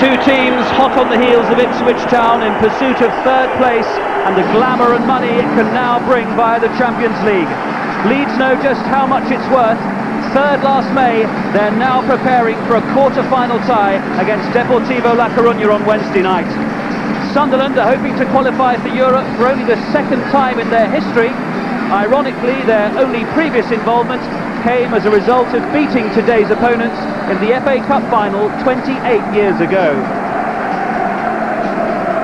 Two teams hot on the heels of Ipswich Town in pursuit of third place and the glamour and money it can now bring via the Champions League. Leeds know just how much it's worth. Third last May, they're now preparing for a quarter-final tie against Deportivo La Coruña on Wednesday night. Sunderland are hoping to qualify for Europe for only the second time in their history. Ironically, their only previous involvement came as a result of beating today's opponents in the FA Cup final 28 years ago.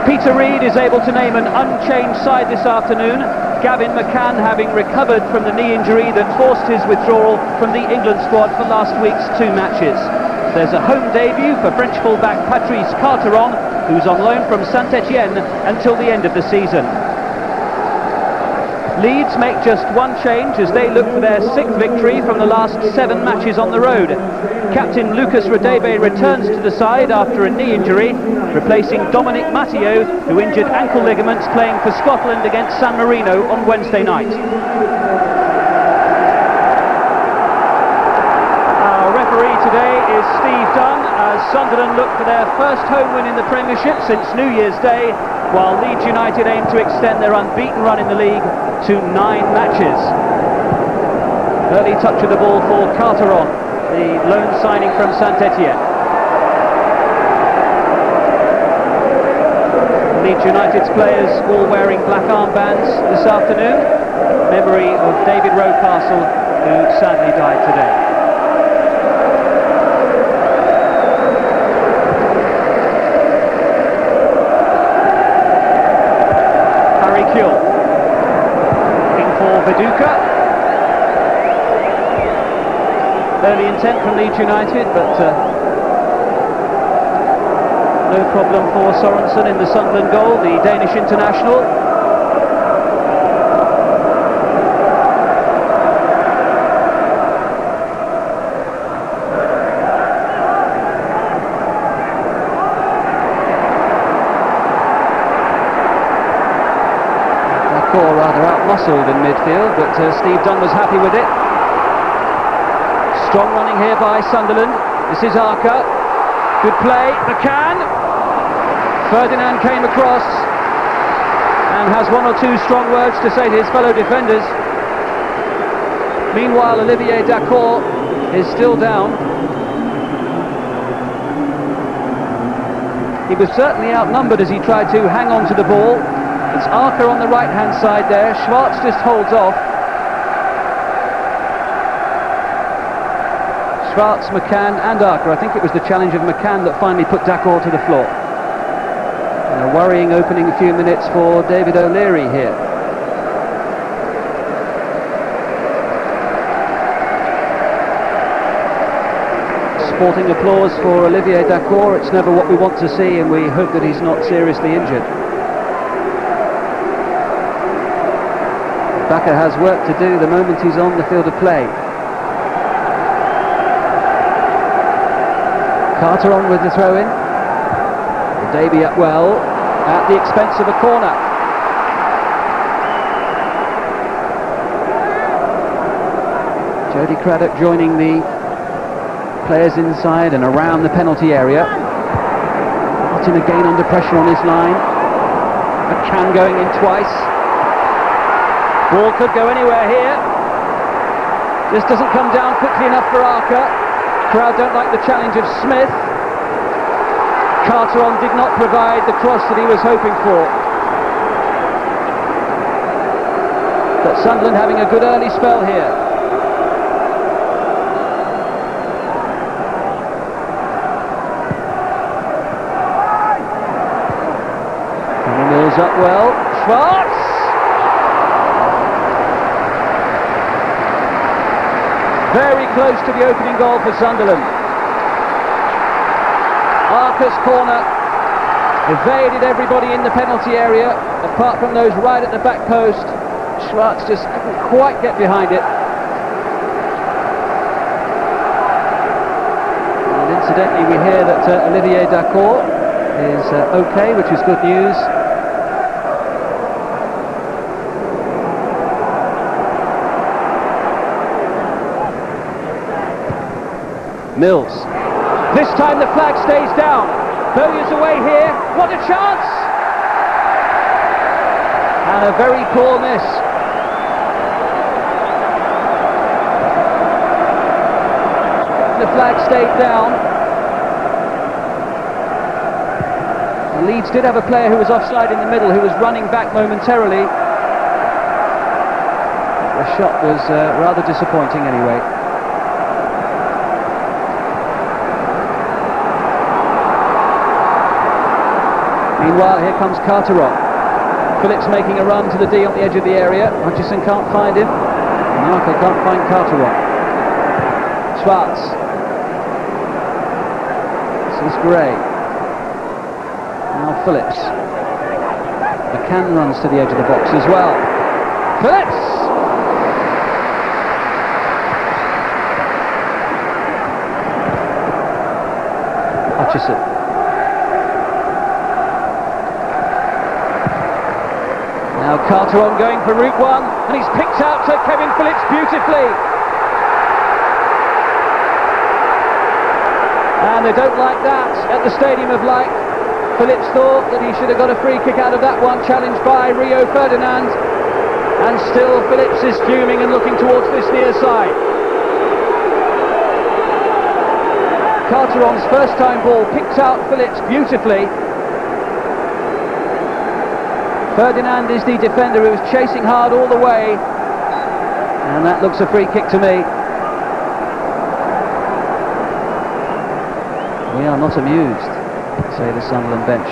Peter Reid is able to name an unchanged side this afternoon, Gavin McCann having recovered from the knee injury that forced his withdrawal from the England squad for last week's two matches. There's a home debut for French fullback Patrice Carteron, who's on loan from Saint-Etienne until the end of the season. Leeds make just one change as they look for their sixth victory from the last 7 matches on the road. Captain Lucas Radebe returns to the side after a knee injury, replacing Dominic Matteo, who injured ankle ligaments playing for Scotland against San Marino on Wednesday night. Our referee today is Steve Dunn, as Sunderland look for their first home win in the Premiership since New Year's Day, while Leeds United aim to extend their unbeaten run in the league to 9 matches. Early touch of the ball for Carteron, the loan signing from Saint-Etienne. Leeds United's players all wearing black armbands this afternoon, memory of David Rocastle, who sadly died today. Viduka. Early intent from Leeds United, but no problem for Sorensen in the Sunderland goal, the Danish international. Rather out-muscled in midfield, but Steve Dunn was happy with it. Strong running here by Sunderland. This is Arca. Good play. McCann. Ferdinand came across and has one or two strong words to say to his fellow defenders. Meanwhile, Olivier Dacour is still down. He was certainly outnumbered as he tried to hang on to the ball. It's Arca on the right-hand side there. Schwartz just holds off. Schwartz, McCann and Arca. I think it was the challenge of McCann that finally put Dacour to the floor. And a worrying opening few minutes for David O'Leary here. Sporting applause for Olivier Dacour. It's never what we want to see, and we hope that he's not seriously injured. Bakker has work to do the moment he's on the field of play. Carteron with the throw-in. Davey up well, at the expense of a corner. Jody Craddock joining the players inside and around the penalty area. Martin again under pressure on his line. McCann going in twice. Ball could go anywhere here. Just doesn't come down quickly enough for Arca. Crowd don't like the challenge of Smith. Carteron did not provide the cross that he was hoping for. But Sunderland having a good early spell here. And the Mills up well. Schwartz! Very close to the opening goal for Sunderland. Arca's corner evaded everybody in the penalty area, apart from those right at the back post. Schwartz just couldn't quite get behind it. And incidentally, we hear that Olivier Dacour is okay, which is good news. Mills. This time the flag stays down. Bowyer's away here, what a chance! And a very poor miss. The flag stayed down. Leeds did have a player who was offside in the middle, who was running back momentarily. The shot was rather disappointing anyway. Meanwhile, here comes Carteron. Phillips making a run to the D on the edge of the area. Hutchison can't find him. Marco can't find Carteron. Schwartz. This is Gray. Now Phillips. McCann runs to the edge of the box as well. Phillips! Hutchison. Now Carteron going for route one, and he's picked out to Kevin Phillips beautifully. And they don't like that at the Stadium of Light. Phillips thought that he should have got a free kick out of that one, challenged by Rio Ferdinand. And still Phillips is fuming and looking towards this near side. Carteron's first time ball picked out Phillips beautifully. Ferdinand is the defender who is chasing hard all the way. And that looks a free kick to me. We are not amused, say the Sunderland bench.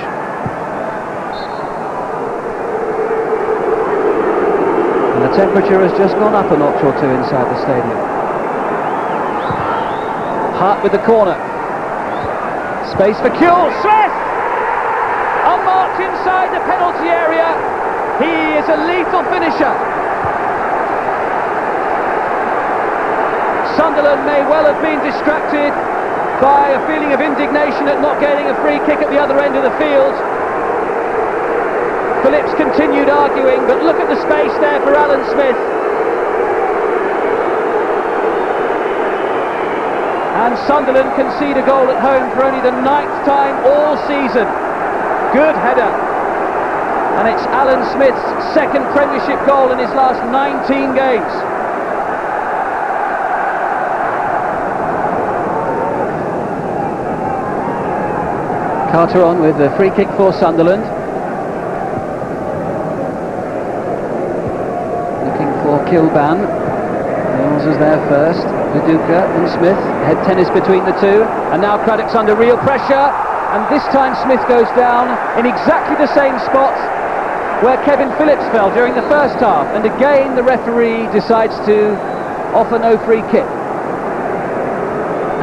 And the temperature has just gone up a notch or two inside the stadium. Hart with the corner. Space for Kuehl. Smith! Unmarked inside the penalty area. He is a lethal finisher. Sunderland may well have been distracted by a feeling of indignation at not getting a free kick at the other end of the field. Phillips continued arguing, but look at the space there for Alan Smith. And Sunderland concede a goal at home for only the 9th time all season. Good header. And it's Alan Smith's second Premiership goal in his last 19 games. Carteron with the free kick for Sunderland. Looking for Kilban. Mills is there first. Viduka and Smith. Head tennis between the two. And now Craddock's under real pressure. And this time Smith goes down in exactly the same spot where Kevin Phillips fell during the first half. And again the referee decides to offer no free kick.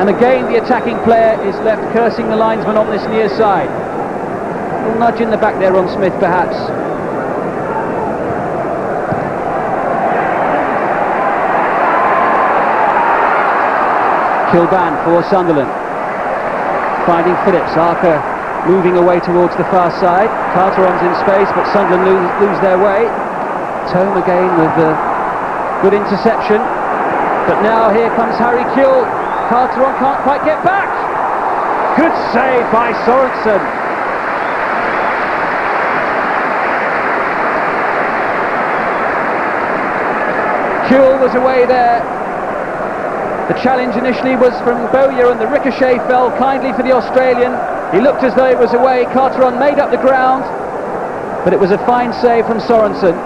And again the attacking player is left cursing the linesman on this near side. A little nudge in the back there on Smith perhaps. Kilban for Sunderland. Finding Phillips. Arker moving away towards the far side. Carteron's in space, but Sunderland lose their way. Tome again with the good interception. But now here comes Harry Kuehl. Carteron can't quite get back. Good save by Sorensen. Kuehl was away there. The challenge initially was from Bowyer and the ricochet fell kindly for the Australian. He looked as though it was away. Carteron made up the ground, but it was a fine save from Sorensen.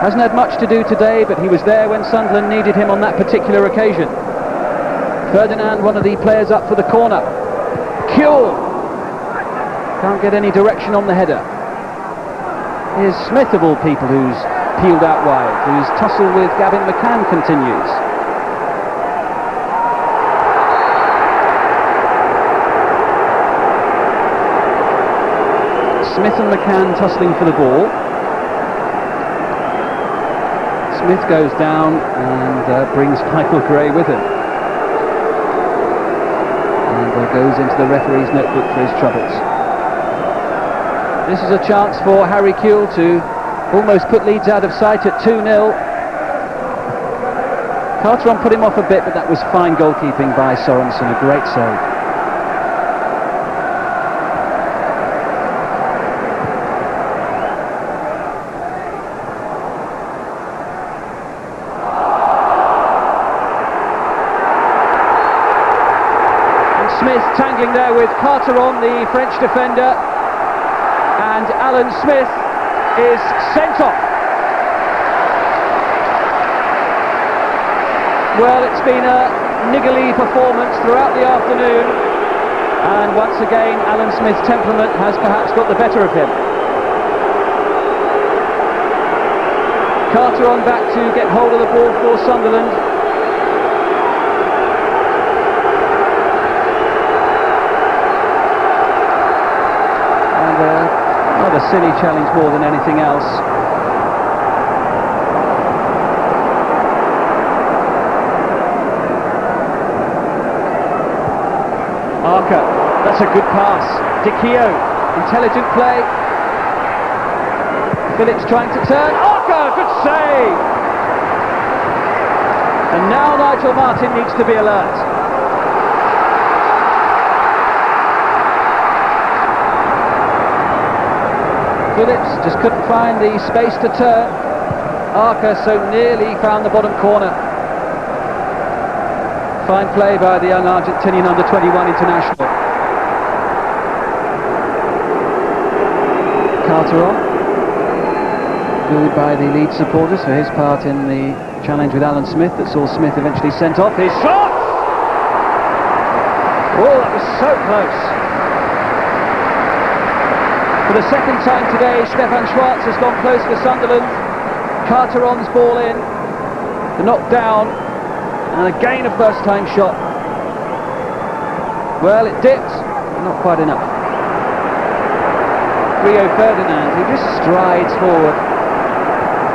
Hasn't had much to do today, but he was there when Sunderland needed him on that particular occasion. Ferdinand, one of the players up for the corner. Kuehl can't get any direction on the header. Here's Smith of all people who's peeled out wide, whose tussle with Gavin McCann continues. Smith and McCann tussling for the ball. Smith goes down and brings Michael Gray with him. Goes into the referee's notebook for his troubles. This is a chance for Harry Kuehl to almost put Leeds out of sight at 2-0. Carteron put him off a bit, but that was fine goalkeeping by Sorensen, a great save. tangling there with Carteron, the French defender, and Alan Smith is sent off. Well, it's been a niggly performance throughout the afternoon, and once again Alan Smith's temperament has perhaps got the better of him. Carteron back to get hold of the ball for Sunderland. And another silly challenge more than anything else. Arca, that's a good pass. Dicchio, intelligent play. Phillips trying to turn. Arca, good save! And now Nigel Martyn needs to be alert. Phillips just couldn't find the space to turn. Arca so nearly found the bottom corner. Fine play by the young Argentinian under-21 international. Carteron, booed by the Leeds supporters for his part in the challenge with Alan Smith that saw Smith eventually sent off. His shot! Oh, that was so close. For the second time today, Stefan Schwarz has gone close for Sunderland. Carteron's ball in, the knock down, and again a first-time shot. Well, it dipped, but not quite enough. Rio Ferdinand, who just strides forward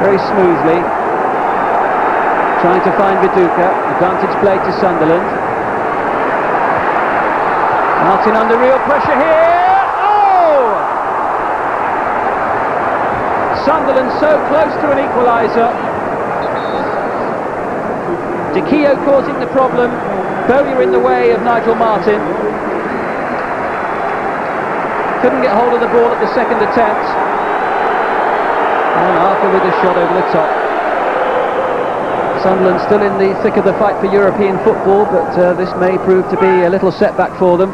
very smoothly, trying to find Viduka. Advantage play to Sunderland. Martyn under real pressure here. Oh! Sunderland so close to an equaliser. Dicchio causing the problem. Bowyer in the way of Nigel Martyn. Couldn't get hold of the ball at the second attempt. And Arca with a shot over the top. Sunderland still in the thick of the fight for European football, but this may prove to be a little setback for them.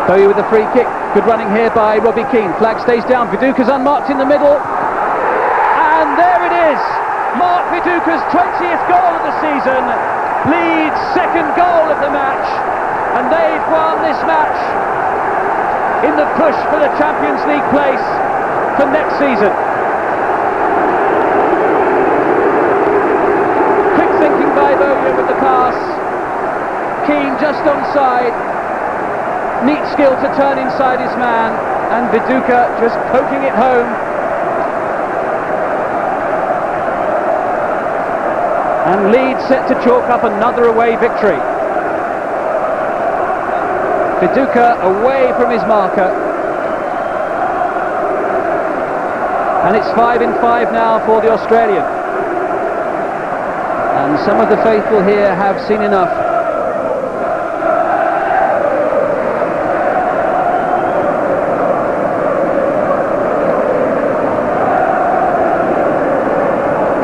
Bowyer with a free kick. Good running here by Robbie Keane. Flag stays down. Viduka's unmarked in the middle. And there it is. Mark Viduka's 20th goal of the season. Leeds' second goal of the match. And they've won this match in the push for the Champions League place for next season. Quick thinking by Bowyer with the pass. Keane just onside. Neat skill to turn inside his man, and Viduka just poking it home. And Leeds set to chalk up another away victory. Viduka away from his marker. And it's 5-5 now for the Australian. And some of the faithful here have seen enough.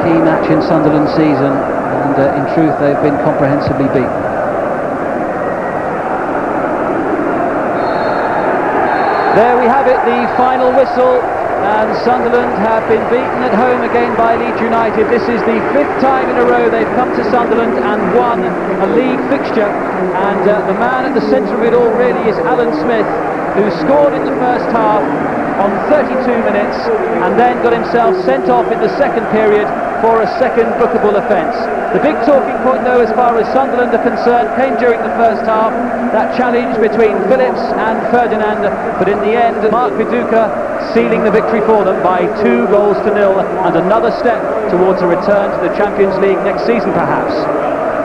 Key match in Sunderland's season, and in truth they've been comprehensively beaten. There we have it, the final whistle, and Sunderland have been beaten at home again by Leeds United. This is the 5th time in a row they've come to Sunderland and won a league fixture, and the man at the centre of it all really is Alan Smith, who scored in the first half on 32 minutes and then got himself sent off in the second period for a second bookable offence. The big talking point though as far as Sunderland are concerned came during the first half, that challenge between Phillips and Ferdinand, but in the end Mark Viduka sealing the victory for them by 2-0 and another step towards a return to the Champions League next season perhaps.